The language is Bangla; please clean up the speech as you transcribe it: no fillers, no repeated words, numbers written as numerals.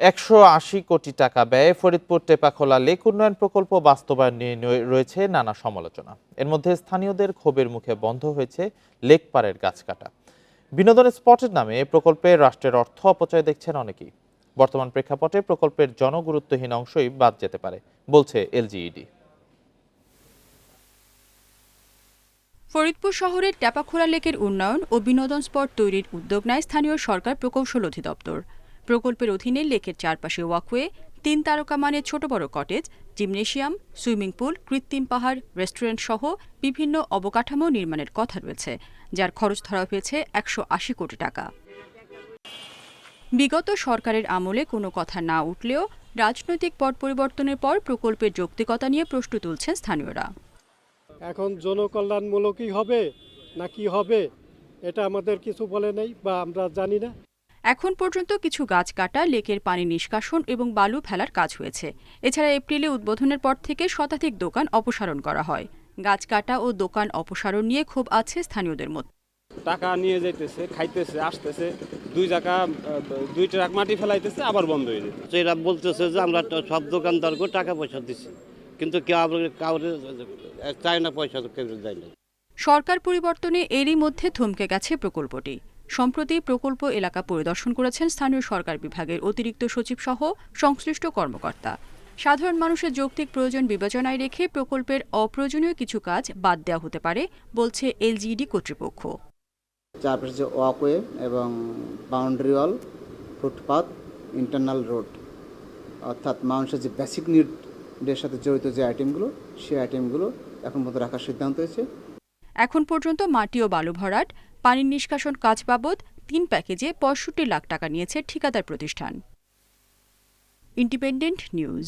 180 কোটি টাকা ব্যয়ে ফরিদপুর টেপাখোলা লেক উন্নয়ন প্রকল্প বাস্তবায়ন নিয়ে রয়েছে নানা সমালোচনা। এর মধ্যে স্থানীয়দের ক্ষোভের মুখে বন্ধ হয়েছে লেক পাড়ের গাছ কাটা। বিনোদন স্পটের নামে প্রকল্পে রাষ্ট্রের অর্থ অপচয় দেখছেন অনেকেই। বর্তমান প্রেক্ষাপটে প্রকল্পের জনগুরুত্বহীন অংশই বাদ যেতে পারে বলছে এলজিইডি। ফরিদপুর শহরের টেপাখোলা লেকের উন্নয়ন ও বিনোদন স্পট তৈরির উদ্যোগ নেয় স্থানীয় সরকার প্রকৌশল অধিদপ্তর। প্রকল্পের অধীনে লেকের চারপাশে ওয়াকওয়ে, 3 তারকা মানের ছোট বড় কটেজ, জিমনেশিয়াম, সুইমিং পুল, কৃত্রিম পাহাড়, রেস্টুরেন্ট সহ বিভিন্ন অবকাঠামো নির্মাণের কথা রয়েছে, যার খরচ ধরা হয়েছে 180 কোটি টাকা। বিগত সরকারের আমলে কোনো কথা না উঠলেও রাজনৈতিক পট পরিবর্তনের পর প্রকল্পের যৌক্তিকতা নিয়ে প্রশ্ন তুলছেন স্থানীয়রা। এখন জনকল্যাণমূলকই হবে না কি হবে এটা আমাদের কিছু বলে নেই বা আমরা জানি না। এখন পর্যন্ত কিছু গাছ কাটা, লেকের পানি নিষ্কাশন এবং বালু ফেলার কাজ হয়েছে। এছাড়া এপ্রিলে উদ্বোধনের পর থেকে শতাধিক দোকান অপসারণ করা হয়। গাছ কাটা ও দোকান অপসারণ নিয়ে ক্ষোভ আছে স্থানীয়দের মধ্যে। টাকা নিয়ে যাইতেছে, খাইতেছে, আসতেছে, 2 ট্রাক মাটি ফেলাইতেছে, আবার বন্ধ হয়ে যেতেছে। এরা বলতেছে যে আমরা সব দোকানদারকে টাকা পয়সা দিচ্ছি, কিন্তু কাউরে চায় না, পয়সা কেউ দেয় না। সরকার পরিবর্তনে এরই মধ্যে থমকে গেছে প্রকল্পটি। সম্প্রতি প্রকল্প এলাকা পরিদর্শন করেছেন স্থানীয় সরকার বিভাগের অতিরিক্ত সচিব সহ সংশ্লিষ্ট কর্মকর্তা। সাধারণ মানুষের যৌক্তিক প্রয়োজন বিবেচনায় রেখে প্রকল্পের অপ্রয়োজনীয় কিছু কাজ বাদ দেওয়া হতে পারে বলছে এলজিইডি কর্তৃপক্ষ। চারপাশে যে ওয়াকওয়ে এবং boundary wall, footpath, internal road, অর্থাৎ মানুষের যে বেসিক নিডের সাথে জড়িত যে আইটেমগুলো, সেই আইটেমগুলো এখন পর্যন্ত রাখার সিদ্ধান্ত হয়েছে। এখন পর্যন্ত মাটি ও বালু ভরাট, পানির নিষ্কাশন কাজ বাবদ 3 প্যাকেজে 65 লাখ টাকা নিয়েছে ঠিকাদার প্রতিষ্ঠান। Independent news.